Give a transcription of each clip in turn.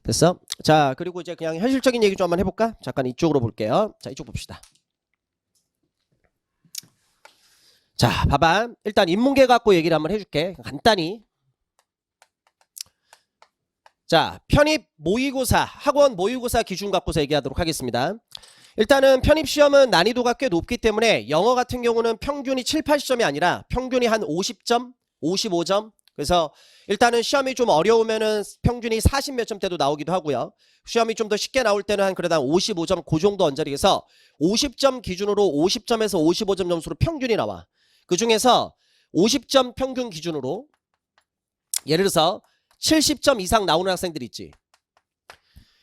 됐어? 자, 그리고 이제 그냥 현실적인 얘기 좀 한번 해볼까? 잠깐 이쪽으로 볼게요. 자, 이쪽 봅시다. 자, 봐봐. 일단 인문계 갖고 얘기를 한번 해줄게. 간단히. 자, 편입 모의고사, 학원 모의고사 기준 갖고서 얘기하도록 하겠습니다. 일단은 편입시험은 난이도가 꽤 높기 때문에 영어 같은 경우는 평균이 7, 80점이 아니라 평균이 한 50점, 55점. 그래서 일단은 시험이 좀 어려우면은 평균이 40 몇 점대도 나오기도 하고요. 시험이 좀 더 쉽게 나올 때는 한 그래도 한 55점 그 정도 언저리에서 50점 기준으로 50점에서 55점 점수로 평균이 나와. 그 중에서 50점 평균 기준으로 예를 들어서 70점 이상 나오는 학생들 있지.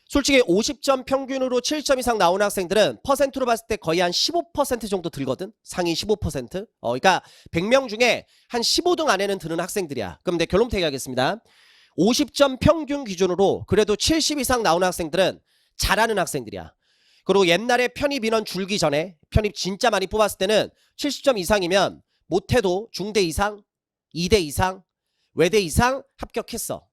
솔직히 50점 평균으로 7점 이상 나오는 학생들은 퍼센트로 봤을 때 거의 한 15% 정도 들거든. 상위 15%. 그러니까 100명 중에 한 15등 안에는 드는 학생들이야. 그럼 내 결론부터 얘기하겠습니다. 50점 평균 기준으로 그래도 70 이상 나오는 학생들은 잘하는 학생들이야. 그리고 옛날에 편입 인원 줄기 전에 편입 진짜 많이 뽑았을 때는 70점 이상이면 못해도 중대 이상, 2대 이상, 외대 이상 합격했어.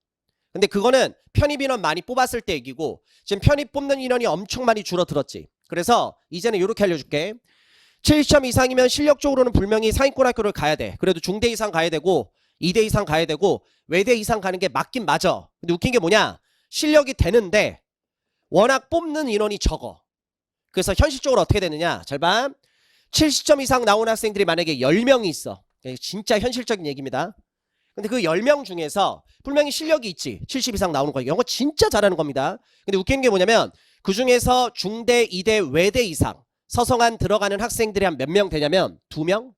근데 그거는 편입 인원 많이 뽑았을 때 얘기고 지금 편입 뽑는 인원이 엄청 많이 줄어들었지. 그래서 이제는 이렇게 알려줄게. 70점 이상이면 실력적으로는 분명히 상위권 학교를 가야 돼. 그래도 중대 이상 가야 되고 2대 이상 가야 되고 외대 이상 가는 게 맞긴 맞아. 근데 웃긴 게 뭐냐? 실력이 되는데 워낙 뽑는 인원이 적어. 그래서 현실적으로 어떻게 되느냐? 잘 봐. 70점 이상 나온 학생들이 만약에 10명이 있어. 진짜 현실적인 얘기입니다. 근데 그 10명 중에서 분명히 실력이 있지. 70 이상 나오는 거. 영어 진짜 잘하는 겁니다. 근데 웃기는 게 뭐냐면 그 중에서 중대, 이대, 외대 이상 서성한 들어가는 학생들이 한 몇 명 되냐면 2명?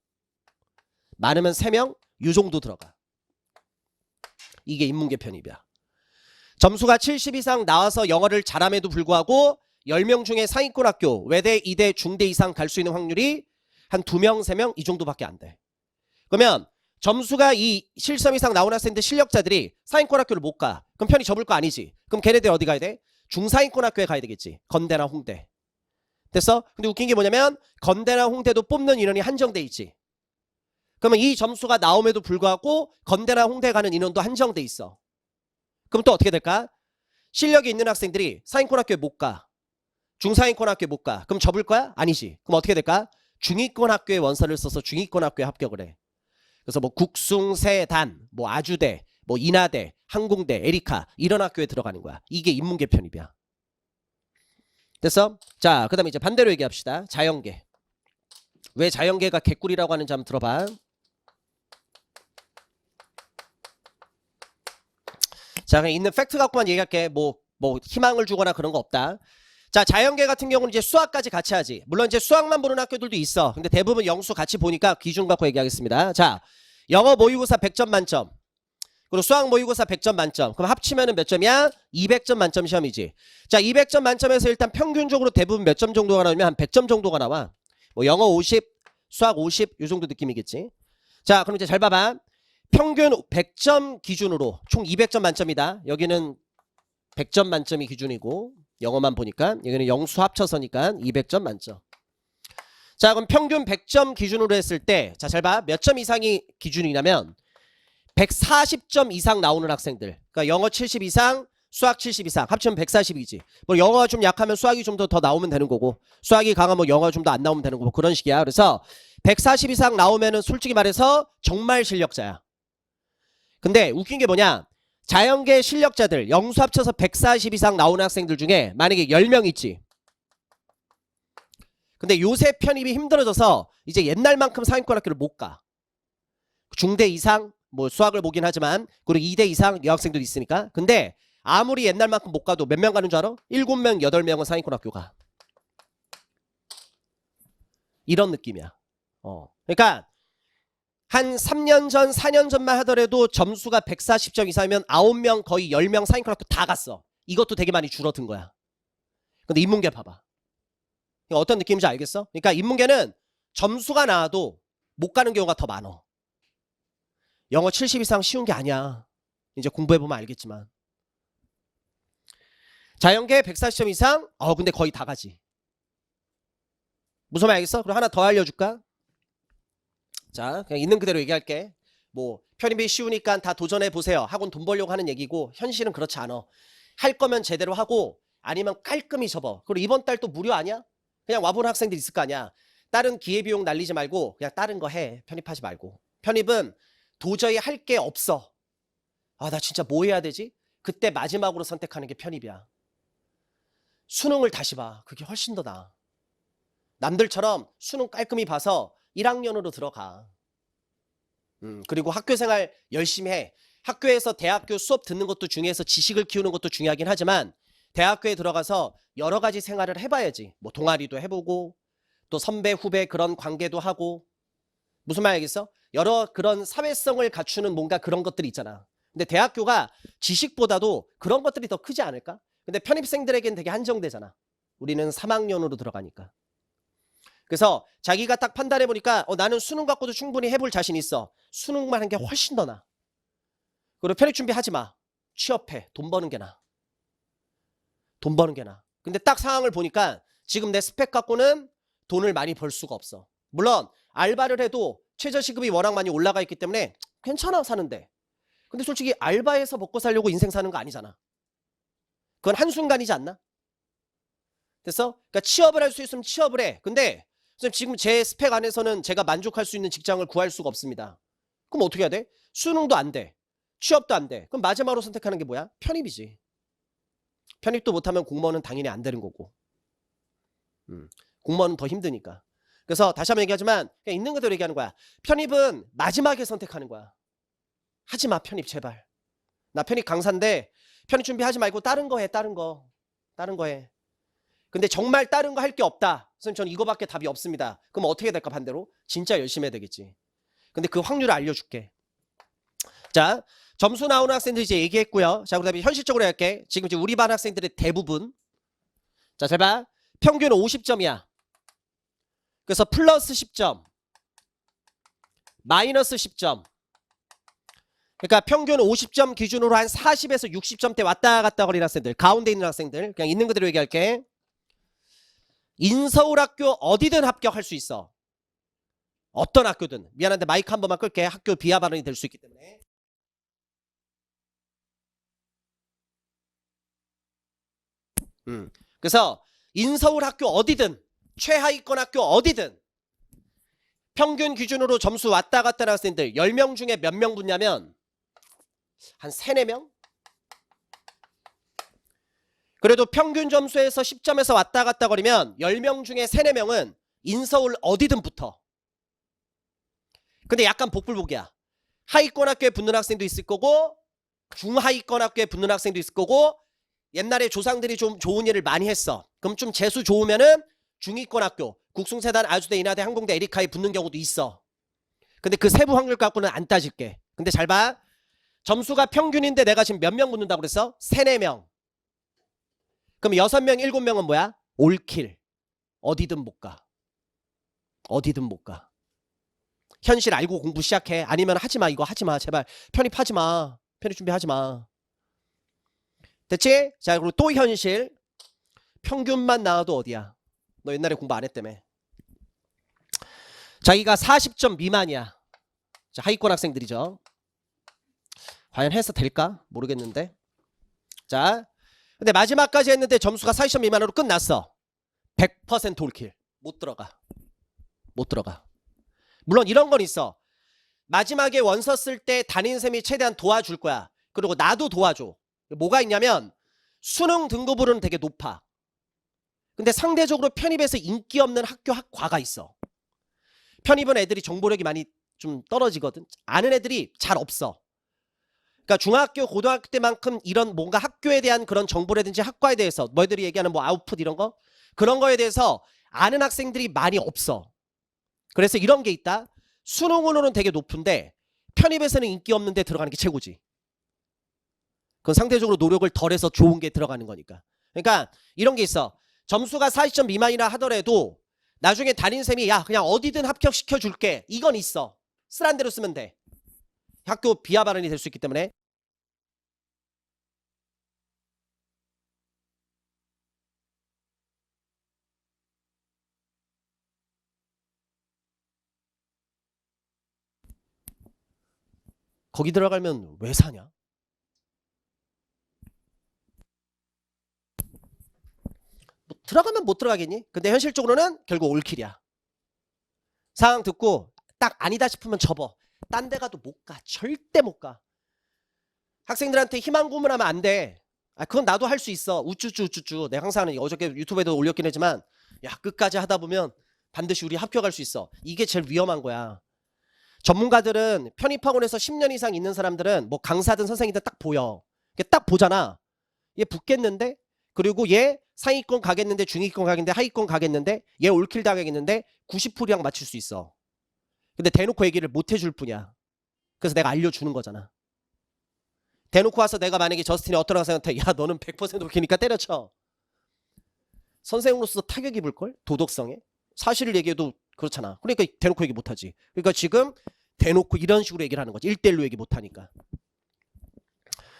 많으면 3명? 요 정도 들어가. 이게 인문계 편입이야. 점수가 70 이상 나와서 영어를 잘함에도 불구하고 10명 중에 상위권 학교, 외대, 이대, 중대 이상 갈 수 있는 확률이 한 2명, 3명 이 정도밖에 안 돼. 그러면 점수가 이 실점 이상 나오는 학생들 실력자들이 상위권 학교를 못 가. 그럼 편이 접을 거 아니지. 그럼 걔네들 어디 가야 돼? 중상위권 학교에 가야 되겠지. 건대나 홍대. 됐어? 근데 웃긴 게 뭐냐면 건대나 홍대도 뽑는 인원이 한정돼 있지. 그러면 이 점수가 나옴에도 불구하고 건대나 홍대 가는 인원도 한정돼 있어. 그럼 또 어떻게 될까? 실력이 있는 학생들이 상위권 학교에 못 가. 중상위권 학교에 못 가. 그럼 접을 거야? 아니지. 그럼 어떻게 될까? 중위권 학교에 원서를 써서 중위권 학교에 합격을 해. 그래서 뭐 국숭세단, 뭐 아주대, 뭐 인하대, 항공대, 에리카 이런 학교에 들어가는 거야. 이게 인문계 편입이야. 됐어? 자, 그 다음에 이제 반대로 얘기합시다. 자연계. 왜 자연계가 개꿀이라고 하는지 한번 들어봐. 자, 그냥 있는 팩트 갖고만 얘기할게. 뭐 희망을 주거나 그런 거 없다. 자, 자연계 같은 경우는 이제 수학까지 같이 하지. 물론 이제 수학만 보는 학교들도 있어. 근데 대부분 영수 같이 보니까 기준 갖고 얘기하겠습니다. 자, 영어 모의고사 100점 만점. 그리고 수학 모의고사 100점 만점. 그럼 합치면은 몇 점이야? 200점 만점 시험이지. 자, 200점 만점에서 일단 평균적으로 대부분 몇 점 정도가 나오면 한 100점 정도가 나와. 뭐 영어 50, 수학 50 이 정도 느낌이겠지. 자, 그럼 이제 잘 봐봐. 평균 100점 기준으로 총 200점 만점이다. 여기는 100점 만점이 기준이고 영어만 보니까 여기는 영수 합쳐서니까 200점 만점. 자, 그럼 평균 100점 기준으로 했을 때 자, 잘 봐. 몇 점 이상이 기준이냐면 140점 이상 나오는 학생들. 그러니까 영어 70 이상, 수학 70 이상 합치면 140이지. 뭐 영어가 좀 약하면 수학이 좀 더 나오면 되는 거고 수학이 강하면 영어가 좀 더 안 나오면 되는 거고 그런 식이야. 그래서 140 이상 나오면은 솔직히 말해서 정말 실력자야. 근데 웃긴 게 뭐냐? 자연계 실력자들 영수 합쳐서 140 이상 나오는 학생들 중에 만약에 10명 있지. 근데 요새 편입이 힘들어져서 이제 옛날만큼 상위권 학교를 못 가. 중대 이상 뭐 수학을 보긴 하지만 그리고 2대 이상 여학생들도 있으니까. 근데 아무리 옛날만큼 못 가도 몇 명 가는 줄 알아? 7명, 8명은 상위권 학교 가. 이런 느낌이야. 그러니까 한 3년 전, 4년 전만 하더라도 점수가 140점 이상이면 9명, 거의 10명 상위권 학교 다 갔어. 이것도 되게 많이 줄어든 거야. 근데 인문계 봐봐. 어떤 느낌인지 알겠어? 그러니까 인문계는 점수가 나와도 못 가는 경우가 더 많어. 영어 70 이상 쉬운 게 아니야. 이제 공부해보면 알겠지만. 자연계 140점 이상? 근데 거의 다 가지. 무슨 말 알겠어? 그럼 하나 더 알려줄까? 자, 그냥 있는 그대로 얘기할게. 뭐 편입이 쉬우니까 다 도전해보세요. 학원 돈 벌려고 하는 얘기고 현실은 그렇지 않아. 할 거면 제대로 하고 아니면 깔끔히 접어. 그리고 이번 달 또 무료 아니야? 그냥 와보는 학생들 있을 거 아니야. 다른 기회비용 날리지 말고 그냥 다른 거 해. 편입하지 말고. 편입은 도저히 할 게 없어. 아, 나 진짜 뭐 해야 되지? 그때 마지막으로 선택하는 게 편입이야. 수능을 다시 봐. 그게 훨씬 더 나아. 남들처럼 수능 깔끔히 봐서 1학년으로 들어가. 그리고 학교 생활 열심히 해. 학교에서 대학교 수업 듣는 것도 중요해서 지식을 키우는 것도 중요하긴 하지만 대학교에 들어가서 여러 가지 생활을 해봐야지. 뭐 동아리도 해보고 또 선배 후배 그런 관계도 하고. 무슨 말 알겠어? 여러 그런 사회성을 갖추는 뭔가 그런 것들이 있잖아. 근데 대학교가 지식보다도 그런 것들이 더 크지 않을까? 근데 편입생들에겐 되게 한정되잖아. 우리는 3학년으로 들어가니까. 그래서 자기가 딱 판단해보니까 나는 수능 갖고도 충분히 해볼 자신 있어. 수능만 한 게 훨씬 더 나아. 그리고 편입 준비하지 마. 취업해. 돈 버는 게 나아. 돈 버는 게 나아. 근데 딱 상황을 보니까 지금 내 스펙 갖고는 돈을 많이 벌 수가 없어. 물론 알바를 해도 최저시급이 워낙 많이 올라가 있기 때문에 괜찮아 사는데. 근데 솔직히 알바해서 먹고 살려고 인생 사는 거 아니잖아. 그건 한순간이지 않나? 됐어? 그러니까 취업을 할 수 있으면 취업을 해. 근데 선생님 지금 제 스펙 안에서는 제가 만족할 수 있는 직장을 구할 수가 없습니다. 그럼 어떻게 해야 돼? 수능도 안 돼. 취업도 안 돼. 그럼 마지막으로 선택하는 게 뭐야? 편입이지. 편입도 못하면 공무원은 당연히 안 되는 거고. 공무원은 더 힘드니까. 그래서 다시 한번 얘기하지만 그냥 있는 그대로 얘기하는 거야. 편입은 마지막에 선택하는 거야. 하지 마 편입 제발. 나 편입 강사인데 편입 준비하지 말고 다른 거 해. 다른 거. 다른 거 해. 근데 정말 다른 거 할 게 없다. 선생님 저는 이거밖에 답이 없습니다. 그럼 어떻게 될까 반대로? 진짜 열심히 해야 되겠지. 근데 그 확률을 알려줄게. 자, 점수 나오는 학생들 이제 얘기했고요. 자, 그다음에 현실적으로 할게. 지금 이제 우리 반 학생들의 대부분. 자, 잘 봐. 평균 50점이야. 그래서 플러스 10점, 마이너스 10점. 그러니까 평균 50점 기준으로 한 40에서 60점대 왔다 갔다 거리는 학생들, 가운데 있는 학생들, 그냥 있는 그대로 얘기할게. 인서울학교 어디든 합격할 수 있어. 어떤 학교든. 미안한데 마이크 한 번만 끌게. 학교 비하 발언이 될 수 있기 때문에. 그래서 인서울학교 어디든, 최하위권 학교 어디든 평균 기준으로 점수 왔다 갔다 하는 학생들 10명 중에 몇 명 붙냐면 한 3, 4명? 그래도 평균 점수에서 10점에서 왔다 갔다 거리면 10명 중에 3, 4명은 인서울 어디든 붙어. 근데 약간 복불복이야. 하위권 학교에 붙는 학생도 있을 거고 중하위권 학교에 붙는 학생도 있을 거고 옛날에 조상들이 좀 좋은 일을 많이 했어. 그럼 좀 재수 좋으면은 중위권 학교 국숭재단, 아주대, 인하대, 항공대, 에리카에 붙는 경우도 있어. 근데 그 세부 확률 갖고는 안 따질게. 근데 잘 봐. 점수가 평균인데 내가 지금 몇 명 붙는다고 그랬어? 3, 4명. 그럼 6명, 7명은 뭐야? 올킬. 어디든 못 가. 어디든 못 가. 현실 알고 공부 시작해. 아니면 하지 마. 이거 하지 마. 제발. 편입하지 마. 편입 준비하지 마. 됐지? 자, 그리고 또 현실. 평균만 나와도 어디야? 너 옛날에 공부 안 했다며. 자기가 40점 미만이야. 자, 하위권 학생들이죠. 과연 해서 될까? 모르겠는데. 자, 근데 마지막까지 했는데 점수가 40점 미만으로 끝났어. 100% 올킬. 못 들어가. 못 들어가. 물론 이런 건 있어. 마지막에 원서 쓸 때 담임쌤이 최대한 도와줄 거야. 그리고 나도 도와줘. 뭐가 있냐면 수능 등급으로는 되게 높아. 근데 상대적으로 편입에서 인기 없는 학교 학과가 있어. 편입은 애들이 정보력이 많이 좀 떨어지거든. 아는 애들이 잘 없어. 그러니까 중학교, 고등학교 때만큼 이런 뭔가 학교에 대한 그런 정보라든지 학과에 대해서 너희들이 얘기하는 뭐 아웃풋 이런 거? 그런 거에 대해서 아는 학생들이 많이 없어. 그래서 이런 게 있다. 수능으로는 되게 높은데 편입에서는 인기 없는데 들어가는 게 최고지. 그건 상대적으로 노력을 덜해서 좋은 게 들어가는 거니까. 그러니까 이런 게 있어. 점수가 40점 미만이라 하더라도 나중에 담임쌤이 야 그냥 어디든 합격시켜줄게. 이건 있어. 쓰란 대로 쓰면 돼. 학교 비하 발언이 될 수 있기 때문에. 거기 들어가면 왜 사냐? 들어가면 못 들어가겠니? 근데 현실적으로는 결국 올킬이야. 상황 듣고 딱 아니다 싶으면 접어. 딴 데 가도 못 가. 절대 못 가. 학생들한테 희망 고문하면 안 돼. 아, 그건 나도 할 수 있어. 우쭈쭈. 내가 항상 어저께 유튜브에도 올렸긴 했지만 야, 끝까지 하다 보면 반드시 우리 합격할 수 있어. 이게 제일 위험한 거야. 전문가들은 편입학원에서 10년 이상 있는 사람들은 뭐 강사든 선생이든 딱 보여. 딱 보잖아. 얘 붙겠는데? 그리고 얘 상위권 가겠는데, 중위권 가겠는데, 하위권 가겠는데, 얘 올킬 당하겠는데 90%랑 맞출 수 있어. 근데 대놓고 얘기를 못 해줄 뿐이야. 그래서 내가 알려주는 거잖아. 대놓고 와서 내가 만약에 저스틴이 어떤 학생한테 야 너는 100% 올킬이니까 때려쳐. 선생으로서 타격 입을걸? 도덕성에? 사실을 얘기해도 그렇잖아. 그러니까 대놓고 얘기 못하지. 그러니까 지금 대놓고 이런 식으로 얘기를 하는 거지. 1대1로 얘기 못하니까.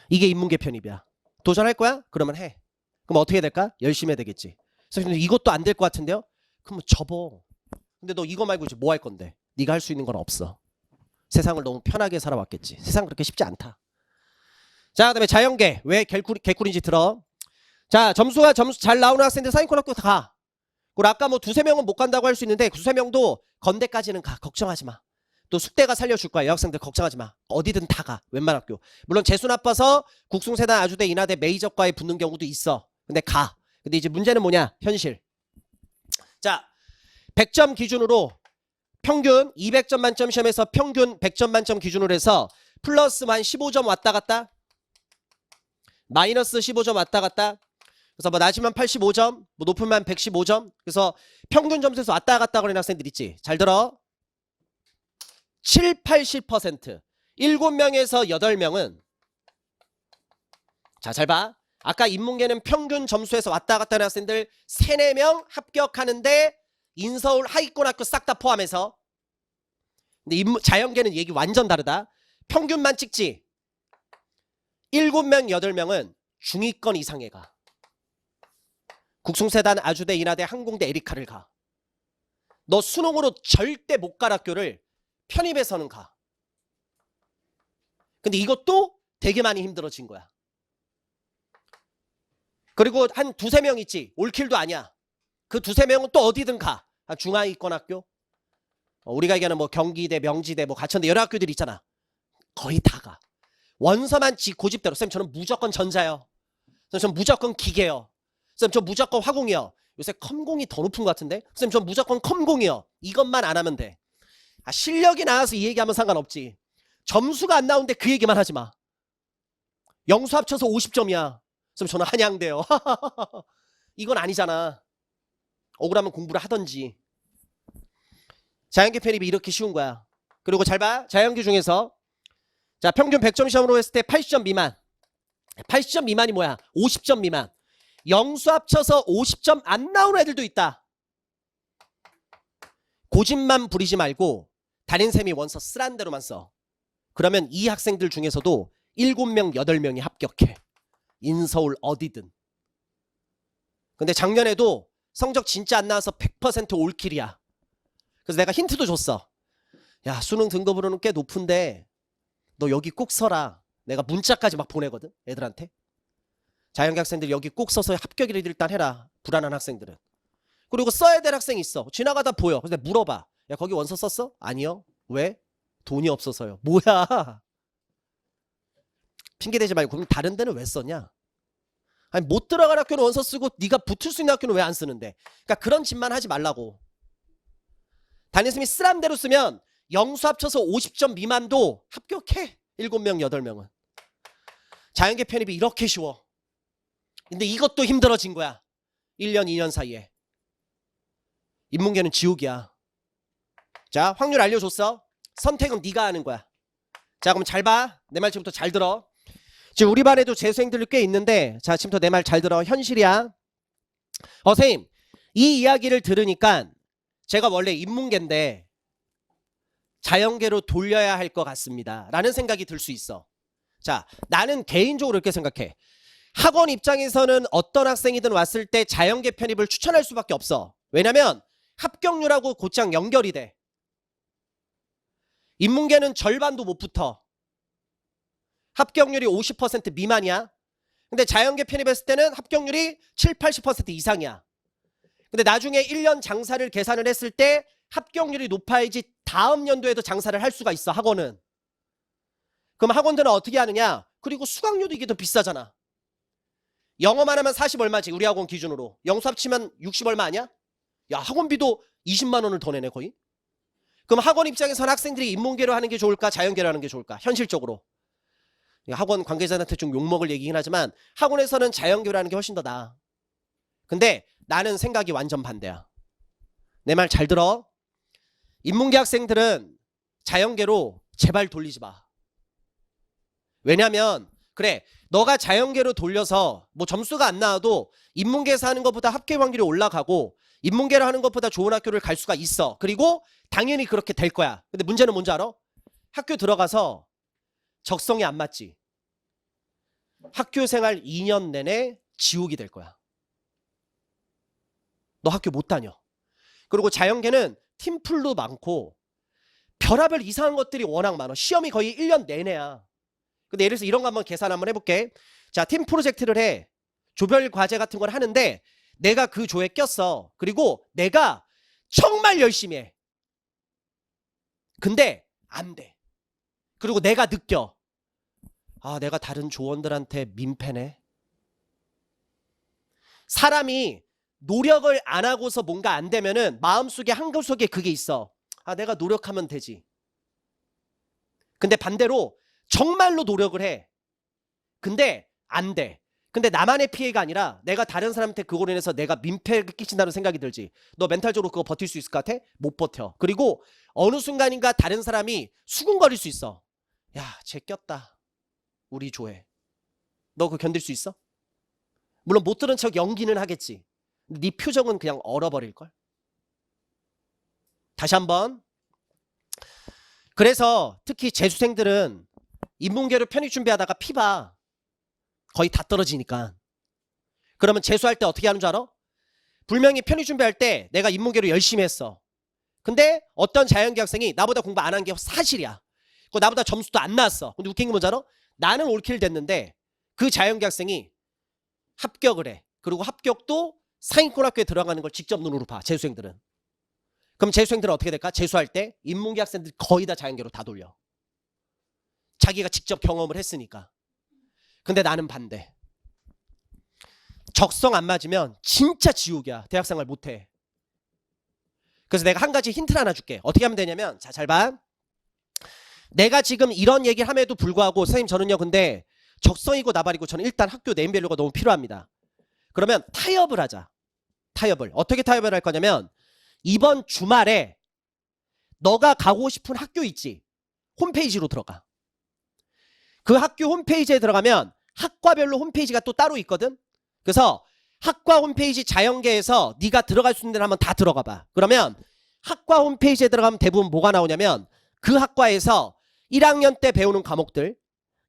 이게 인문계 편입이야. 도전할 거야? 그러면 해. 그럼 어떻게 해야 될까? 열심히 해야 되겠지. 그래서 이것도 안 될 것 같은데요? 그럼 접어. 근데 너 이거 말고 이제 뭐 할 건데? 네가 할 수 있는 건 없어. 세상을 너무 편하게 살아왔겠지. 세상 그렇게 쉽지 않다. 자, 그다음에 자연계. 왜 개꿀인지 들어. 자, 점수 잘 나오는 학생들 상위권 학교 다 가. 그리고 아까 뭐 두세 명은 못 간다고 할 수 있는데 두세 명도 건대까지는 가. 걱정하지 마. 또 숙대가 살려줄 거야. 여학생들 걱정하지 마. 어디든 다 가. 웬만 학교. 물론 재수 나빠서 국숭세단, 아주대, 인하대, 메이저과에 붙는 경우도 있어. 근데 가. 근데 이제 문제는 뭐냐? 현실. 자, 100점 기준으로 평균 200점 만점 시험에서 평균 100점 만점 기준으로 해서 플러스 한 15점 왔다 갔다. 마이너스 15점 왔다 갔다. 그래서 뭐 낮으면 85점, 뭐 높으면 115점. 그래서 평균 점수에서 왔다 갔다 거리는 학생들 있지. 잘 들어. 7, 80%. 7명에서 8명은 자, 잘 봐. 아까 인문계는 평균 점수에서 왔다 갔다 하는 학생들 3, 4명 합격하는데 인서울 하위권 학교 싹 다 포함해서. 근데 자연계는 얘기 완전 다르다. 평균만 찍지. 7명, 8명은 중위권 이상에 가. 국숭세단, 아주대, 인하대, 항공대, 에리카를 가. 너 수능으로 절대 못 갈 학교를 편입해서는 가. 근데 이것도 되게 많이 힘들어진 거야. 그리고 한 두세 명 있지. 올킬도 아니야. 그 두세 명은 또 어디든 가. 중하위권 학교. 우리가 얘기하는 뭐 경기대, 명지대, 뭐 가천대 여러 학교들이 있잖아. 거의 다 가. 원서만 고집대로. 쌤 저는 무조건 전자요. 쌤 저는 무조건 기계요. 쌤 저 무조건 화공이요. 요새 컴공이 더 높은 것 같은데. 쌤 저 무조건 컴공이요. 이것만 안 하면 돼. 실력이 나와서 이 얘기하면 상관없지. 점수가 안 나오는데 그 얘기만 하지 마. 영수 합쳐서 50점이야. 쌤 저는 한양대요. 이건 아니잖아. 억울하면 공부를 하던지. 자연계 편입이 이렇게 쉬운 거야. 그리고 잘 봐. 자연계 중에서 자 평균 100점 시험으로 했을 때 80점 미만. 80점 미만이 뭐야? 50점 미만. 영수 합쳐서 50점 안 나오는 애들도 있다. 고집만 부리지 말고 담임쌤이 원서 쓰란 대로만 써. 그러면 이 학생들 중에서도 7명, 8명이 합격해. 인서울 어디든. 근데 작년에도 성적 진짜 안 나와서 100% 올킬이야. 그래서 내가 힌트도 줬어. 야, 수능 등급으로는 꽤 높은데 너 여기 꼭 서라. 내가 문자까지 막 보내거든, 애들한테. 자연계 학생들 여기 꼭 써서 합격을 일단 해라. 불안한 학생들은. 그리고 써야 될 학생이 있어. 지나가다 보여. 근데 물어봐. 야, 거기 원서 썼어? 아니요. 왜? 돈이 없어서요. 뭐야? 핑계대지 말고 그럼 다른 데는 왜 썼냐? 아니 못 들어갈 학교는 원서 쓰고 네가 붙을 수 있는 학교는 왜 안 쓰는데? 그러니까 그런 짓만 하지 말라고. 담임쌤이 쓰란 대로 쓰면 영수 합쳐서 50점 미만도 합격해. 7명, 8명은. 자연계 편입이 이렇게 쉬워. 근데 이것도 힘들어진 거야. 1년, 2년 사이에. 인문계는 지옥이야. 자, 확률 알려줬어. 선택은 네가 하는 거야. 자, 그럼 잘 봐. 내 말 지금부터 잘 들어. 지금 우리 반에도 재수생들이 꽤 있는데 자, 지금부터 내 말 잘 들어. 현실이야. 선생님, 이 이야기를 들으니까 제가 원래 인문계인데 자연계로 돌려야 할 것 같습니다. 라는 생각이 들 수 있어. 자, 나는 개인적으로 이렇게 생각해. 학원 입장에서는 어떤 학생이든 왔을 때 자연계 편입을 추천할 수밖에 없어. 왜냐면 합격률하고 곧장 연결이 돼. 인문계는 절반도 못 붙어. 합격률이 50% 미만이야. 근데 자연계 편입했을 때는 합격률이 7, 80% 이상이야. 근데 나중에 1년 장사를 계산을 했을 때 합격률이 높아야지 다음 연도에도 장사를 할 수가 있어, 학원은. 그럼 학원들은 어떻게 하느냐? 그리고 수강료도 이게 더 비싸잖아. 영어만 하면 40 얼마지, 우리 학원 기준으로. 영수 합치면 60 얼마 아니야? 야, 학원비도 20만 원을 더 내네, 거의. 그럼 학원 입장에서는 학생들이 인문계로 하는 게 좋을까, 자연계로 하는 게 좋을까? 현실적으로. 학원 관계자한테 좀 욕먹을 얘기긴 하지만 학원에서는 자연계로 하는 게 훨씬 더 나아. 근데 나는 생각이 완전 반대야. 내 말 잘 들어. 인문계 학생들은 자연계로 제발 돌리지 마. 왜냐면 그래, 너가 자연계로 돌려서 뭐 점수가 안 나와도 인문계에서 하는 것보다 합격 확률이 올라가고 인문계로 하는 것보다 좋은 학교를 갈 수가 있어. 그리고 당연히 그렇게 될 거야. 근데 문제는 뭔지 알아? 학교 들어가서 적성이 안 맞지. 학교 생활 2년 내내 지옥이 될 거야. 너 학교 못 다녀. 그리고 자연계는 팀플도 많고 별하별 이상한 것들이 워낙 많아. 시험이 거의 1년 내내야. 근데 예를 들어서 이런 거 한번 계산 한번 해볼게. 자, 팀 프로젝트를 해. 조별 과제 같은 걸 하는데 내가 그 조에 꼈어. 그리고 내가 정말 열심히 해. 근데 안 돼. 그리고 내가 느껴. 아, 내가 다른 조원들한테 민폐네. 사람이 노력을 안 하고서 뭔가 안 되면은 마음속에 한구석에 그게 있어. 아, 내가 노력하면 되지. 근데 반대로 정말로 노력을 해. 근데 안 돼. 근데 나만의 피해가 아니라 내가 다른 사람한테 그거로 인해서 내가 민폐를 끼친다는 생각이 들지. 너 멘탈적으로 그거 버틸 수 있을 것 같아? 못 버텨. 그리고 어느 순간인가 다른 사람이 수군거릴 수 있어. 야, 쟤 꼈다. 우리 조에. 너 그거 견딜 수 있어? 물론 못 들은 척 연기는 하겠지. 네 표정은 그냥 얼어버릴걸? 다시 한번. 그래서 특히 재수생들은 인문계로 편입 준비하다가 피봐. 거의 다 떨어지니까. 그러면 재수할 때 어떻게 하는 줄 알아? 분명히 편입 준비할 때 내가 인문계로 열심히 했어. 근데 어떤 자연계 학생이 나보다 공부 안 한 게 사실이야. 그리고 나보다 점수도 안 나왔어. 근데 웃긴 게 뭔지 알아? 나는 올킬 됐는데 그 자연계 학생이 합격을 해. 그리고 합격도 상위권 학교에 들어가는 걸 직접 눈으로 봐. 재수생들은. 그럼 재수생들은 어떻게 될까? 재수할 때 인문계 학생들이 거의 다 자연계로 다 돌려. 자기가 직접 경험을 했으니까. 근데 나는 반대. 적성 안 맞으면 진짜 지옥이야. 대학생활 못해. 그래서 내가 한 가지 힌트를 하나 줄게. 어떻게 하면 되냐면, 자, 잘 봐. 내가 지금 이런 얘기를 함에도 불구하고 선생님 저는요, 근데 적성이고 나발이고 저는 일단 학교 네임밸류가 너무 필요합니다. 그러면 타협을 하자. 타협을. 어떻게 타협을 할 거냐면 이번 주말에 너가 가고 싶은 학교 있지? 홈페이지로 들어가. 그 학교 홈페이지에 들어가면 학과별로 홈페이지가 또 따로 있거든. 그래서 학과 홈페이지 자연계에서 네가 들어갈 수 있는 데를 한번 다 들어가 봐. 그러면 학과 홈페이지에 들어가면 대부분 뭐가 나오냐면 그 학과에서 1학년 때 배우는 과목들,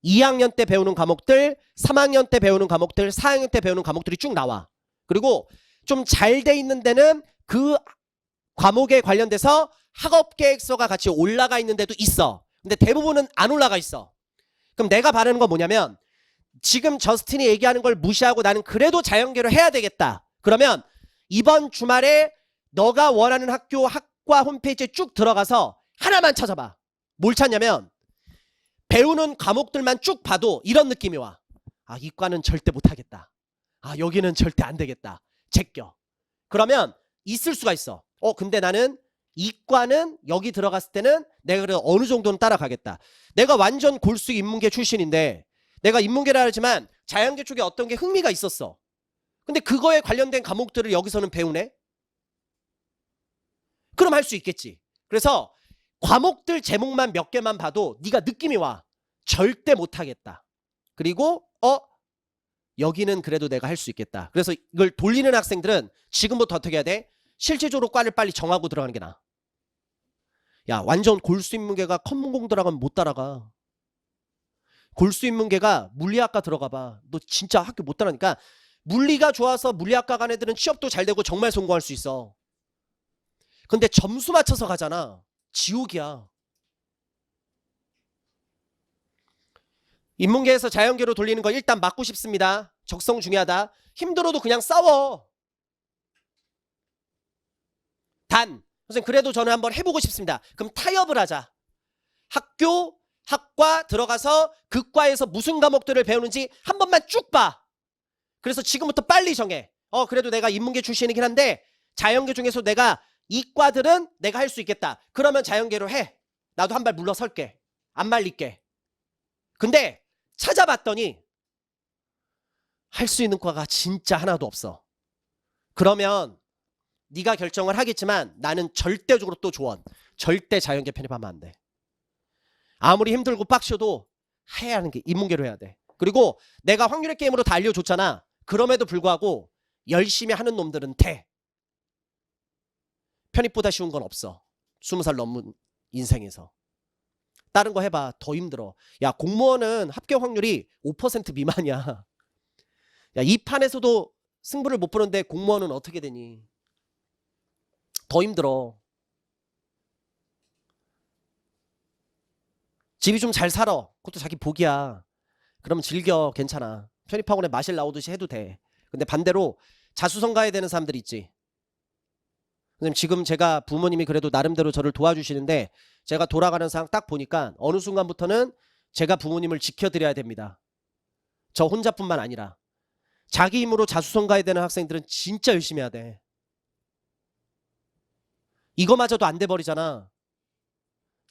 2학년 때 배우는 과목들, 3학년 때 배우는 과목들, 4학년 때 배우는 과목들이 쭉 나와. 그리고 좀 잘 돼 있는 데는 그 과목에 관련돼서 학업계획서가 같이 올라가 있는 데도 있어. 근데 대부분은 안 올라가 있어. 그럼 내가 바라는 건 뭐냐면 지금 저스틴이 얘기하는 걸 무시하고 나는 그래도 자연계로 해야 되겠다. 그러면 이번 주말에 너가 원하는 학교 학과 홈페이지에 쭉 들어가서 하나만 찾아봐. 뭘 찾냐면 배우는 과목들만 쭉 봐도 이런 느낌이 와. 아, 이과는 절대 못하겠다. 아, 여기는 절대 안 되겠다. 제껴. 그러면 있을 수가 있어. 근데 나는 이과는 여기 들어갔을 때는 내가 그래도 어느 정도는 따라가겠다. 내가 완전 골수 인문계 출신인데 내가 인문계라 하지만 자연계 쪽에 어떤 게 흥미가 있었어. 근데 그거에 관련된 과목들을 여기서는 배우네. 그럼 할 수 있겠지. 그래서 과목들 제목만 몇 개만 봐도 네가 느낌이 와. 절대 못하겠다. 그리고 여기는 그래도 내가 할 수 있겠다. 그래서 이걸 돌리는 학생들은 지금부터 어떻게 해야 돼? 실제적으로 과를 빨리 정하고 들어가는 게 나아. 야, 완전 골수 인문계가 컨문공 들어가면 못 따라가. 골수 인문계가 물리학과 들어가 봐. 너 진짜 학교 못 따라가니까. 물리가 좋아서 물리학과 간 애들은 취업도 잘 되고 정말 성공할 수 있어. 근데 점수 맞춰서 가잖아. 지옥이야. 인문계에서 자연계로 돌리는 거 일단 막고 싶습니다. 적성 중요하다. 힘들어도 그냥 싸워. 단 선생님 그래도 저는 한번 해보고 싶습니다. 그럼 타협을 하자. 학과 들어가서 그 과에서 무슨 과목들을 배우는지 한 번만 쭉 봐. 그래서 지금부터 빨리 정해. 그래도 내가 인문계 출신이긴 한데 자연계 중에서 내가 이 과들은 내가 할 수 있겠다. 그러면 자연계로 해. 나도 한 발 물러설게. 안 말릴게. 근데 찾아봤더니 할 수 있는 과가 진짜 하나도 없어. 그러면 네가 결정을 하겠지만 나는 절대적으로 또 조언. 절대 자연계 편입하면 안 돼. 아무리 힘들고 빡셔도 해야 하는 게 인문계로 해야 돼. 그리고 내가 확률의 게임으로 다 알려줬잖아. 그럼에도 불구하고 열심히 하는 놈들은 돼. 편입보다 쉬운 건 없어. 20살 넘은 인생에서. 다른 거 해봐. 더 힘들어. 야, 공무원은 합격 확률이 5% 미만이야. 야, 이 판에서도 승부를 못 보는데 공무원은 어떻게 되니? 더 힘들어. 집이 좀 잘 살아. 그것도 자기 복이야. 그러면 즐겨. 괜찮아. 편입학원에 마실 나오듯이 해도 돼. 근데 반대로 자수성 가야 되는 사람들 있지. 선생님 지금 제가 부모님이 그래도 나름대로 저를 도와주시는데 제가 돌아가는 상황 딱 보니까 어느 순간부터는 제가 부모님을 지켜드려야 됩니다. 저 혼자뿐만 아니라. 자기 힘으로 자수성 가야 되는 학생들은 진짜 열심히 해야 돼. 이거마저도 안 돼 버리잖아.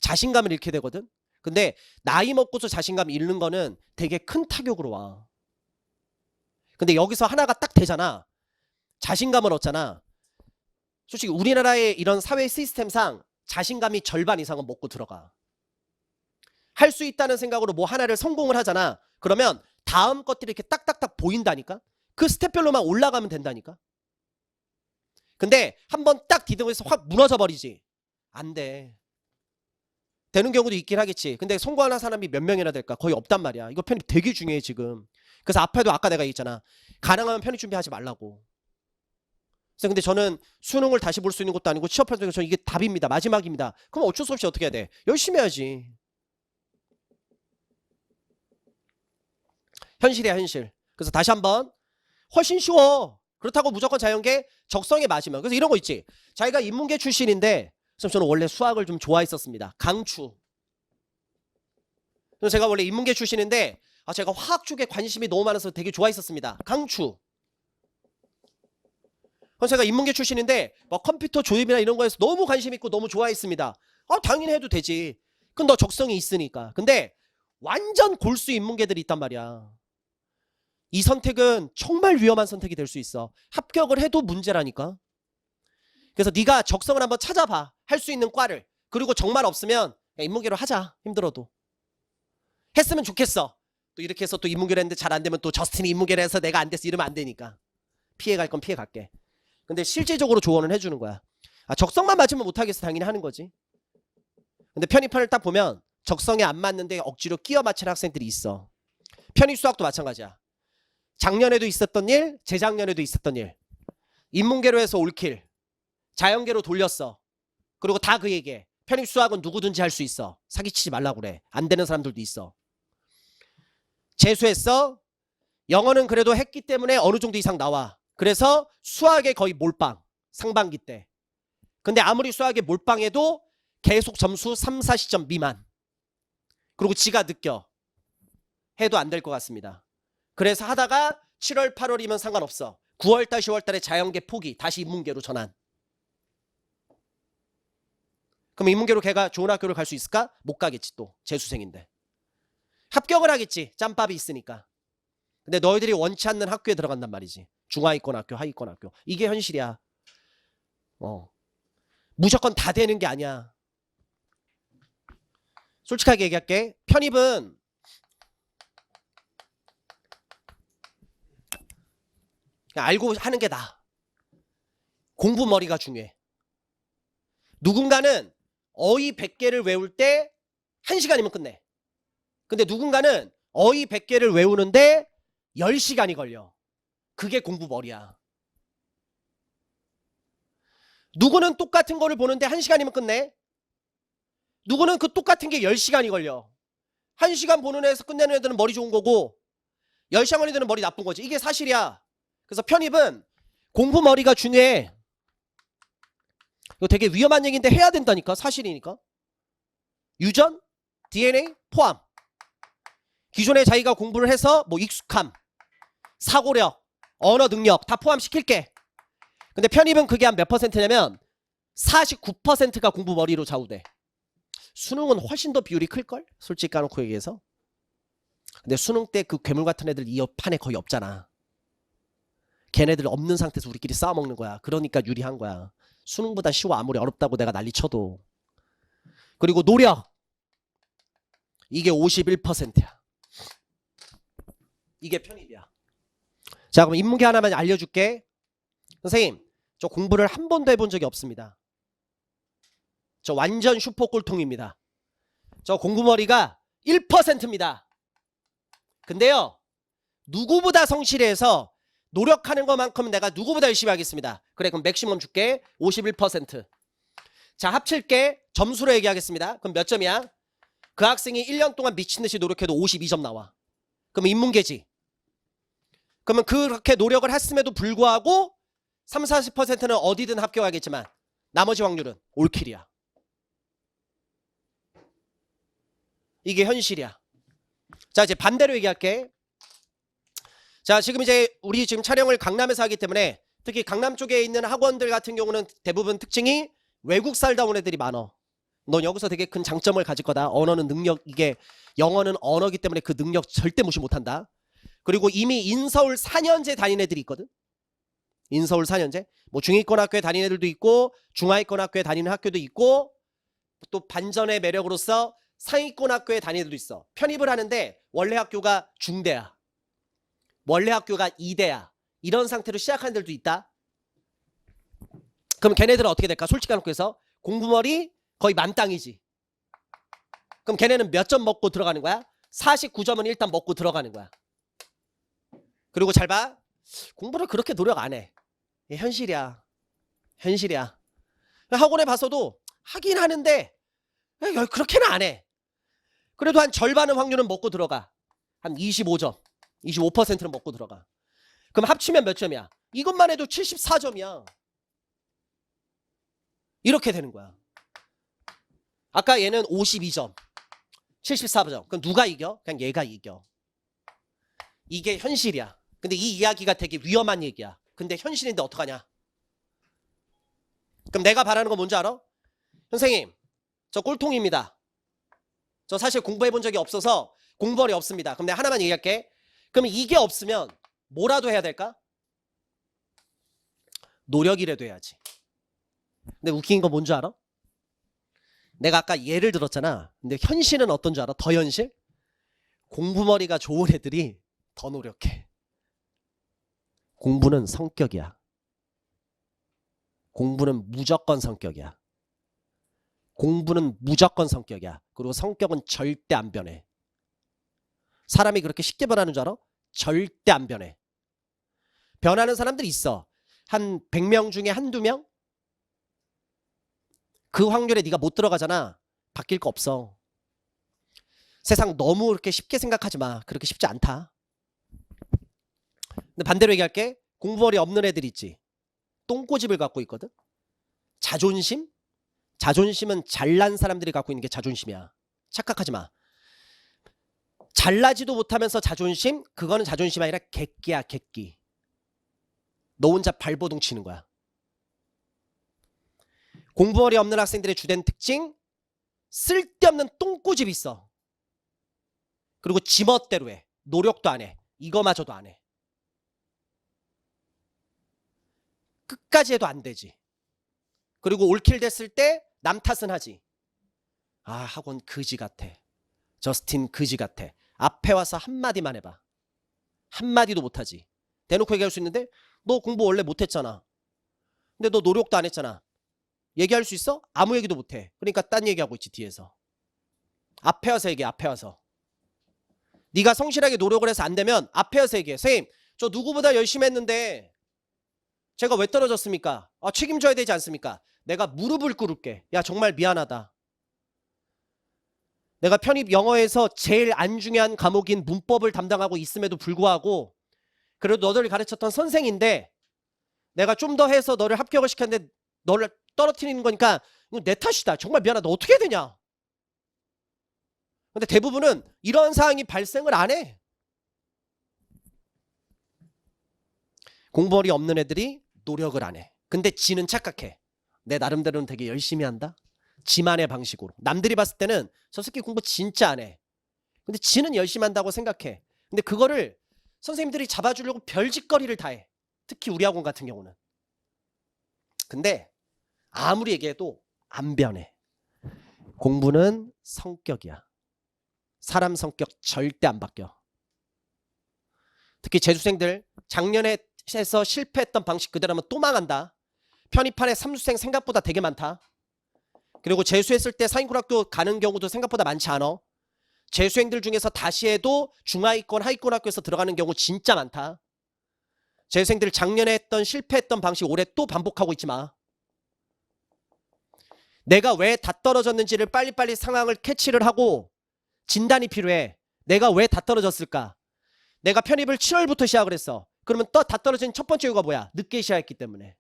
자신감을 잃게 되거든. 근데 나이 먹고서 자신감 잃는 거는 되게 큰 타격으로 와. 근데 여기서 하나가 딱 되잖아. 자신감을 얻잖아. 솔직히 우리나라의 이런 사회 시스템상 자신감이 절반 이상은 먹고 들어가. 할 수 있다는 생각으로 뭐 하나를 성공을 하잖아. 그러면 다음 것들이 이렇게 딱딱딱 보인다니까. 그 스텝별로만 올라가면 된다니까. 근데 한번 딱 디딤에서 확 무너져 버리지. 안 돼. 되는 경우도 있긴 하겠지. 근데 성공하는 사람이 몇 명이나 될까? 거의 없단 말이야. 이거 편입 되게 중요해 지금. 그래서 앞에도 아까 내가 얘기했잖아. 가능하면 편입 준비하지 말라고. 그래서 근데 저는 수능을 다시 볼 수 있는 것도 아니고 취업할 때 저는 이게 답입니다. 마지막입니다. 그럼 어쩔 수 없이 어떻게 해야 돼? 열심히 해야지. 현실이야 현실. 그래서 다시 한번 훨씬 쉬워. 그렇다고 무조건 자연계 적성에 맞으면. 그래서 이런 거 있지. 자기가 인문계 출신인데 저는 원래 수학을 좀 좋아했었습니다. 강추. 제가 원래 인문계 출신인데 제가 화학 쪽에 관심이 너무 많아서 되게 좋아했었습니다. 강추. 제가 인문계 출신인데 뭐 컴퓨터 조립이나 이런 거에서 너무 관심 있고 너무 좋아했습니다. 당연히 해도 되지. 그건 너 적성이 있으니까. 근데 완전 골수 인문계들이 있단 말이야. 이 선택은 정말 위험한 선택이 될 수 있어. 합격을 해도 문제라니까. 그래서 네가 적성을 한번 찾아봐. 할 수 있는 과를. 그리고 정말 없으면 인문계로 하자. 힘들어도. 했으면 좋겠어. 또 이렇게 해서 또 인문계를 했는데 잘 안 되면 또 저스틴이 인문계를 해서 내가 안 됐어 이러면 안 되니까. 피해갈 건 피해갈게. 근데 실질적으로 조언을 해주는 거야. 적성만 맞으면 못하겠어. 당연히 하는 거지. 근데 편입판을 딱 보면 적성에 안 맞는데 억지로 끼워 맞추는 학생들이 있어. 편입 수학도 마찬가지야. 작년에도 있었던 일, 재작년에도 있었던 일. 인문계로 해서 올킬. 자연계로 돌렸어. 그리고 다 그 얘기해. 편입 수학은 누구든지 할 수 있어. 사기치지 말라고 그래. 안 되는 사람들도 있어. 재수했어. 영어는 그래도 했기 때문에 어느 정도 이상 나와. 그래서 수학에 거의 몰빵. 상반기 때. 근데 아무리 수학에 몰빵해도 계속 점수 3, 40점 미만. 그리고 지가 느껴. 해도 안 될 것 같습니다. 그래서 하다가 7월, 8월이면 상관없어. 9월달, 10월달에 자연계 포기. 다시 인문계로 전환. 그럼 인문계로 걔가 좋은 학교를 갈 수 있을까? 못 가겠지 또. 재수생인데. 합격을 하겠지. 짬밥이 있으니까. 근데 너희들이 원치 않는 학교에 들어간단 말이지. 중하위권 학교, 하위권 학교. 이게 현실이야. 무조건 다 되는 게 아니야. 솔직하게 얘기할게. 편입은 그냥 알고 하는 게 나아. 공부 머리가 중요해. 누군가는 어휘 100개를 외울 때 1시간이면 끝내. 근데 누군가는 어휘 100개를 외우는데 10시간이 걸려. 그게 공부 머리야. 누구는 똑같은 거를 보는데 1시간이면 끝내. 누구는 그 똑같은 게 10시간이 걸려. 1시간 보는 애에서 끝내는 애들은 머리 좋은 거고 10시간 걸리는 애들은 머리 나쁜 거지. 이게 사실이야. 그래서 편입은 공부 머리가 중요해. 이거 되게 위험한 얘기인데 해야 된다니까. 사실이니까. 유전, DNA 포함. 기존에 자기가 공부를 해서 뭐 익숙함, 사고력, 언어 능력 다 포함시킬게. 근데 편입은 그게 한 몇 퍼센트냐면 49%가 공부 머리로 좌우돼. 수능은 훨씬 더 비율이 클걸? 솔직히 까놓고 얘기해서. 근데 수능 때 그 괴물 같은 애들 이 판에 거의 없잖아. 걔네들 없는 상태에서 우리끼리 싸워먹는 거야. 그러니까 유리한 거야. 수능보다 쉬워. 아무리 어렵다고 내가 난리 쳐도. 그리고 노력. 이게 51%야. 이게 편입이야. 자, 그럼 인문계 하나만 알려줄게. 선생님, 저 공부를 한 번도 해본 적이 없습니다. 저 완전 슈퍼 꼴통입니다. 저 공부머리가 1%입니다. 근데요, 누구보다 성실해서 노력하는 것만큼 내가 누구보다 열심히 하겠습니다. 그래, 그럼 맥시멈 줄게. 51%. 자, 합칠게. 점수로 얘기하겠습니다. 그럼 몇 점이야? 그 학생이 1년 동안 미친듯이 노력해도 52점 나와. 그럼 인문계지. 그러면 그렇게 노력을 했음에도 불구하고 30-40%는 어디든 합격하겠지만 나머지 확률은 올킬이야. 이게 현실이야. 자, 이제 반대로 얘기할게. 자, 지금 이제 우리 지금 촬영을 강남에서 하기 때문에 특히 강남 쪽에 있는 학원들 같은 경우는 대부분 특징이 외국 살다 온 애들이 많어. 넌 여기서 되게 큰 장점을 가질 거다. 언어는 능력, 이게 영어는 언어기 때문에 그 능력 절대 무시 못한다. 그리고 이미 인서울 4년제 다닌 애들이 있거든. 인서울 4년제. 뭐 중위권 학교에 다닌 애들도 있고 중하위권 학교에 다니는 학교도 있고 또 반전의 매력으로서 상위권 학교에 다니는 애들도 있어. 편입을 하는데 원래 학교가 중대야. 원래 학교가 2대야. 이런 상태로 시작하는 애들도 있다. 그럼 걔네들은 어떻게 될까? 솔직히 놓고 해서 공부머리 거의 만땅이지. 그럼 걔네는 몇 점 먹고 들어가는 거야? 49점은 일단 먹고 들어가는 거야. 그리고 잘 봐. 공부를 그렇게 노력 안 해. 현실이야. 현실이야. 학원에 봐서도 하긴 하는데 그렇게는 안 해. 그래도 한 절반의 확률은 먹고 들어가. 한 25점. 25%는 먹고 들어가. 그럼 합치면 몇 점이야? 이것만 해도 74점이야. 이렇게 되는 거야. 아까 얘는 52점. 74점. 그럼 누가 이겨? 그냥 얘가 이겨. 이게 현실이야. 근데 이 이야기가 되게 위험한 얘기야. 근데 현실인데 어떡하냐? 그럼 내가 바라는 거 뭔지 알아? 선생님, 저 꼴통입니다. 저 사실 공부해 본 적이 없어서 공부머리 없습니다. 그럼 내가 하나만 얘기할게. 그럼 이게 없으면 뭐라도 해야 될까? 노력이라도 해야지. 근데 웃긴 거 뭔지 알아? 내가 아까 예를 들었잖아. 근데 현실은 어떤 줄 알아? 더 현실? 공부머리가 좋은 애들이 더 노력해. 공부는 성격이야. 공부는 무조건 성격이야. 공부는 무조건 성격이야. 그리고 성격은 절대 안 변해. 사람이 그렇게 쉽게 변하는 줄 알아? 절대 안 변해. 변하는 사람들이 있어. 한 100명 중에 한두 명? 그 확률에 네가 못 들어가잖아. 바뀔 거 없어. 세상 너무 그렇게 쉽게 생각하지 마. 그렇게 쉽지 않다. 근데 반대로 얘기할게. 공부머리 없는 애들 있지. 똥꼬집을 갖고 있거든. 자존심? 자존심은 잘난 사람들이 갖고 있는 게 자존심이야. 착각하지 마. 잘나지도 못하면서 자존심? 그거는 자존심이 아니라 객기야, 객기. 너 혼자 발버둥 치는 거야. 공부머리 없는 학생들의 주된 특징? 쓸데없는 똥꼬집이 있어. 그리고 지멋대로 해. 노력도 안 해. 이거마저도 안 해. 끝까지 해도 안 되지. 그리고 올킬 됐을 때 남 탓은 하지. 아, 학원 그지 같아. 저스틴 그지 같아. 앞에 와서 한마디만 해봐. 한마디도 못하지. 대놓고 얘기할 수 있는데 너 공부 원래 못했잖아. 근데 너 노력도 안 했잖아. 얘기할 수 있어? 아무 얘기도 못해. 그러니까 딴 얘기하고 있지 뒤에서. 앞에 와서 얘기해. 앞에 와서. 네가 성실하게 노력을 해서 안 되면 앞에 와서 얘기해. 선생님, 저 누구보다 열심히 했는데 제가 왜 떨어졌습니까? 아, 책임져야 되지 않습니까? 내가 무릎을 꿇을게. 야, 정말 미안하다. 내가 편입 영어에서 제일 안 중요한 과목인 문법을 담당하고 있음에도 불구하고 그래도 너를 가르쳤던 선생인데 내가 좀 더 해서 너를 합격을 시켰는데 너를 떨어뜨리는 거니까 이거 내 탓이다. 정말 미안하다. 어떻게 해야 되냐? 근데 대부분은 이런 상황이 발생을 안 해. 공부머리 없는 애들이 노력을 안 해. 근데 지는 착각해. 내 나름대로는 되게 열심히 한다. 지만의 방식으로. 남들이 봤을 때는 저 새끼 공부 진짜 안 해. 근데 지는 열심히 한다고 생각해. 근데 그거를 선생님들이 잡아주려고 별짓거리를 다 해. 특히 우리 학원 같은 경우는. 근데 아무리 얘기해도 안 변해. 공부는 성격이야. 사람 성격 절대 안 바뀌어. 특히 재수생들 작년에 해서 실패했던 방식 그대로 하면 또 망한다. 편입판에 삼수생 생각보다 되게 많다. 그리고 재수했을 때 사인고등학교 가는 경우도 생각보다 많지 않아. 재수생들 중에서 다시 해도 중하위권 하위권 학교에서 들어가는 경우 진짜 많다. 재수생들 작년에 했던 실패했던 방식 올해 또 반복하고 있지 마. 내가 왜 다 떨어졌는지를 빨리빨리 상황을 캐치를 하고 진단이 필요해. 내가 왜 다 떨어졌을까? 내가 편입을 7월부터 시작을 했어. 그러면 또 다 떨어진 첫 번째 이유가 뭐야? 늦게 시작했기 때문에.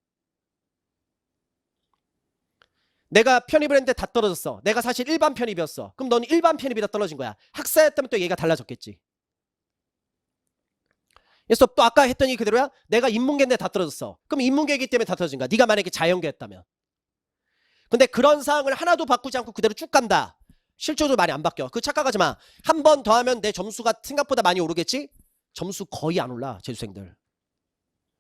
내가 편입을 했는데 다 떨어졌어. 내가 사실 일반 편입이었어. 그럼 넌 일반 편입이다 떨어진 거야. 학사였다면 또 얘기가 달라졌겠지. 그래서 또 아까 했던 얘기 그대로야. 내가 인문계인데 다 떨어졌어. 그럼 인문계이기 때문에 다 떨어진 거야. 네가 만약에 자연계였다면. 근데 그런 상황을 하나도 바꾸지 않고 그대로 쭉 간다. 실제로 많이 안 바뀌어. 그 착각하지 마. 한 번 더 하면 내 점수가 생각보다 많이 오르겠지? 점수 거의 안 올라. 재수생들.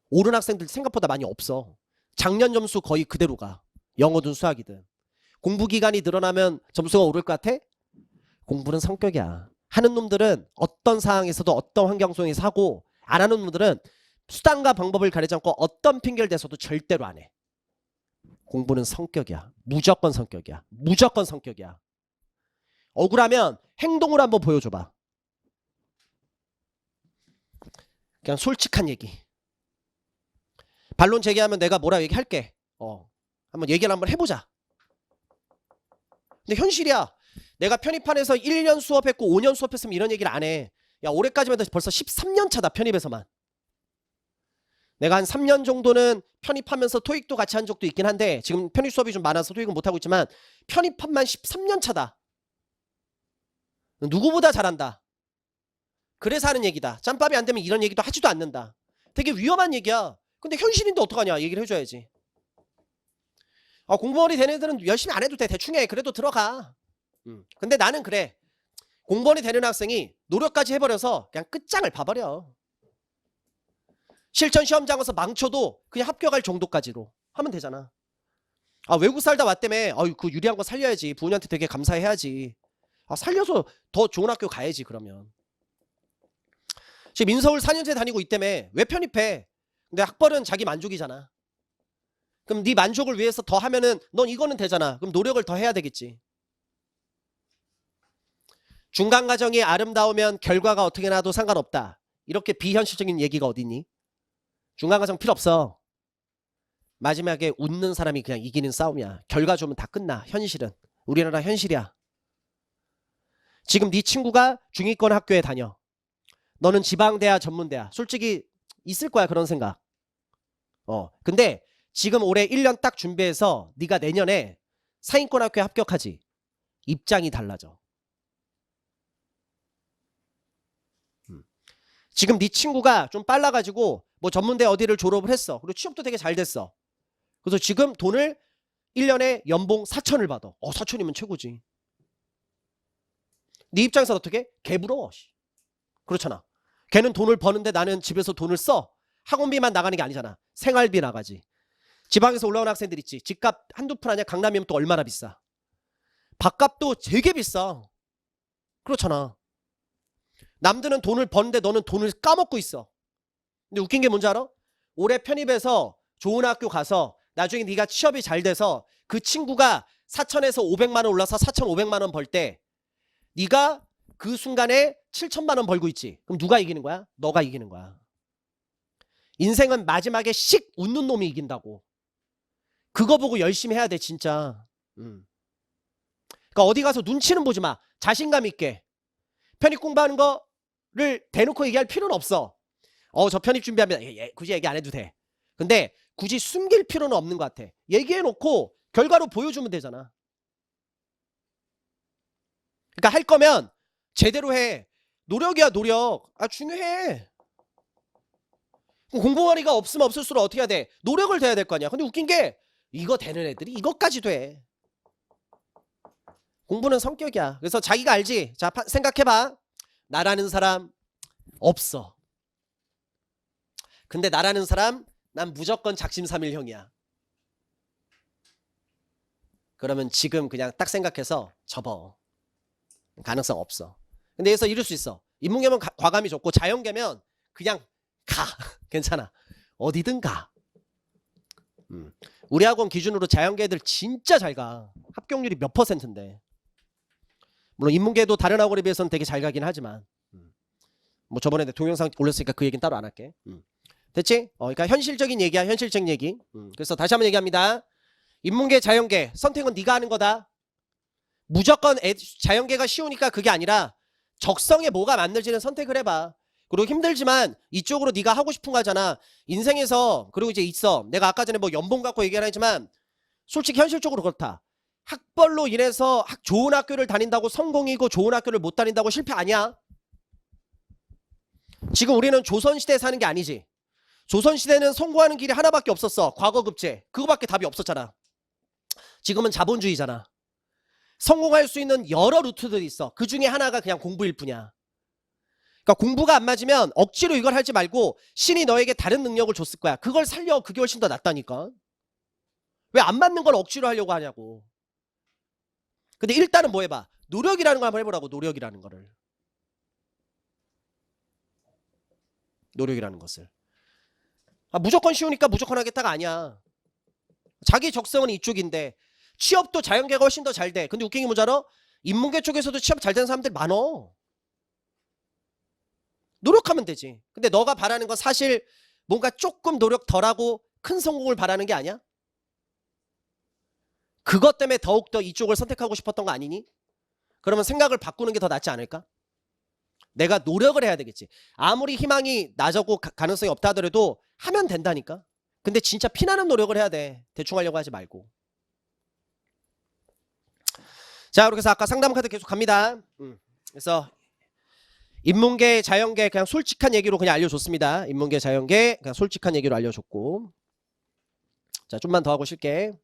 오른 학생들 생각보다 많이 없어. 작년 점수 거의 그대로 가. 영어든 수학이든. 공부 기간이 늘어나면 점수가 오를 것 같아? 공부는 성격이야. 하는 놈들은 어떤 상황에서도 어떤 환경 속에서 하고 안 하는 놈들은 수단과 방법을 가리지 않고 어떤 핑계를 대서도 절대로 안 해. 공부는 성격이야. 무조건 성격이야. 무조건 성격이야. 억울하면 행동으로 한번 보여줘봐. 그냥 솔직한 얘기. 반론 제기하면 내가 뭐라 얘기할게. 한번 얘기를 한번 해보자. 근데 현실이야. 내가 편입판에서 1년 수업했고 5년 수업했으면 이런 얘기를 안 해. 야, 올해까지만 해도 벌써 13년 차다. 편입에서만. 내가 한 3년 정도는 편입하면서 토익도 같이 한 적도 있긴 한데 지금 편입 수업이 좀 많아서 토익은 못하고 있지만 편입판만 13년 차다. 누구보다 잘한다. 그래서 하는 얘기다. 짬밥이 안 되면 이런 얘기도 하지도 않는다. 되게 위험한 얘기야. 근데 현실인데 어떡하냐. 얘기를 해줘야지. 공무원이 된 애들은 열심히 안 해도 돼. 대충 해. 그래도 들어가. 근데 나는 그래. 공무원이 되는 학생이 노력까지 해버려서 그냥 끝장을 봐버려. 실전 시험장 가서 망쳐도 그냥 합격할 정도까지로 하면 되잖아. 외국 살다 왔다며. 그 유리한 거 살려야지. 부모님한테 되게 감사해야지. 살려서 더 좋은 학교 가야지 그러면. 지금 인서울 4년째 다니고 있다며. 왜 편입해? 근데 학벌은 자기 만족이잖아. 그럼 네 만족을 위해서 더 하면은 넌 이거는 되잖아. 그럼 노력을 더 해야 되겠지. 중간 과정이 아름다우면 결과가 어떻게 나도 상관없다. 이렇게 비현실적인 얘기가 어딨니? 중간 과정 필요 없어. 마지막에 웃는 사람이 그냥 이기는 싸움이야. 결과 좋으면 다 끝나. 현실은. 우리나라 현실이야. 지금 네 친구가 중위권 학교에 다녀. 너는 지방대야 전문대야. 솔직히 있을 거야 그런 생각. 근데 지금 올해 1년 딱 준비해서 네가 내년에 상위권 학교에 합격하지. 입장이 달라져. 지금 네 친구가 좀 빨라가지고 뭐 전문대 어디를 졸업을 했어. 그리고 취업도 되게 잘 됐어. 그래서 지금 돈을 1년에 연봉 4천을 받아. 4천이면 최고지. 네 입장에서 어떻게? 개부러워. 그렇잖아. 걔는 돈을 버는데 나는 집에서 돈을 써. 학원비만 나가는 게 아니잖아. 생활비 나가지. 지방에서 올라온 학생들 있지. 집값 한두 푼 아니야. 강남이면 또 얼마나 비싸. 밥값도 되게 비싸. 그렇잖아. 남들은 돈을 버는데 너는 돈을 까먹고 있어. 근데 웃긴 게 뭔지 알아? 올해 편입해서 좋은 학교 가서 나중에 네가 취업이 잘 돼서 그 친구가 4천에서 500만 원 올라서 4,500만 원 벌 때 네가 그 순간에 7천만 원 벌고 있지. 그럼 누가 이기는 거야? 너가 이기는 거야. 인생은 마지막에 씩 웃는 놈이 이긴다고. 그거 보고 열심히 해야 돼 진짜. 그러니까 어디 가서 눈치는 보지 마. 자신감 있게. 편입 공부하는 거를 대놓고 얘기할 필요는 없어. 저 편입 준비하면 굳이 얘기 안 해도 돼. 근데 굳이 숨길 필요는 없는 것 같아. 얘기해놓고 결과로 보여주면 되잖아. 그러니까 할 거면 제대로 해. 노력이야 노력. 아 중요해. 공부머리가 없으면 없을수록 어떻게 해야 돼? 노력을 해야 될 거 아니야. 근데 웃긴 게 이거 되는 애들이 이것까지 돼. 공부는 성격이야. 그래서 자기가 알지. 자 생각해봐. 나라는 사람 없어. 근데 나라는 사람 난 무조건 작심삼일형이야. 그러면 지금 그냥 딱 생각해서 접어. 가능성 없어. 근데 여기서 이럴 수 있어. 인문계면 과감히 좋고 자연계면 그냥 가. 괜찮아. 어디든 가. 우리 학원 기준으로 자연계 애들 진짜 잘 가. 합격률이 몇 %인데. 물론 인문계도 다른 학원에 비해서는 되게 잘 가긴 하지만 뭐 저번에 동영상 올렸으니까 그 얘기는 따로 안 할게. 됐지? 그러니까 현실적인 얘기야. 현실적인 얘기. 그래서 다시 한번 얘기합니다. 인문계 자연계 선택은 네가 하는 거다. 무조건 자연계가 쉬우니까 그게 아니라 적성에 뭐가 맞는지는 선택을 해봐. 그리고 힘들지만 이쪽으로 네가 하고 싶은 거잖아. 인생에서. 그리고 이제 있어. 내가 아까 전에 뭐 연봉 갖고 얘기를 했지만 솔직히 현실적으로 그렇다. 학벌로 인해서 좋은 학교를 다닌다고 성공이고 좋은 학교를 못 다닌다고 실패 아니야. 지금 우리는 조선시대에 사는 게 아니지. 조선시대는 성공하는 길이 하나밖에 없었어. 과거급제. 그거밖에 답이 없었잖아. 지금은 자본주의잖아. 성공할 수 있는 여러 루트들이 있어. 그 중에 하나가 그냥 공부일 뿐이야. 그러니까 공부가 안 맞으면 억지로 이걸 하지 말고 신이 너에게 다른 능력을 줬을 거야. 그걸 살려. 그게 훨씬 더 낫다니까. 왜 안 맞는 걸 억지로 하려고 하냐고. 근데 일단은 뭐 해봐. 노력이라는 걸 한번 해보라고. 노력이라는 거를. 노력이라는 것을. 무조건 쉬우니까 무조건 하겠다가 아니야. 자기 적성은 이쪽인데 취업도 자연계가 훨씬 더 잘 돼. 근데 웃긴 게 뭔지 알아? 인문계 쪽에서도 취업 잘 되는 사람들 많어. 노력하면 되지. 근데 너가 바라는 건 사실 뭔가 조금 노력 덜하고 큰 성공을 바라는 게 아니야? 그것 때문에 더욱더 이쪽을 선택하고 싶었던 거 아니니? 그러면 생각을 바꾸는 게 더 낫지 않을까? 내가 노력을 해야 되겠지. 아무리 희망이 낮고 가능성이 없다 하더라도 하면 된다니까. 근데 진짜 피나는 노력을 해야 돼. 대충 하려고 하지 말고. 자, 그렇게 해서 아까 상담 카드 계속 갑니다. 그래서 인문계, 자연계 그냥 솔직한 얘기로 그냥 알려줬습니다. 인문계, 자연계 그냥 솔직한 얘기로 알려줬고. 자, 좀만 더 하고 쉴게.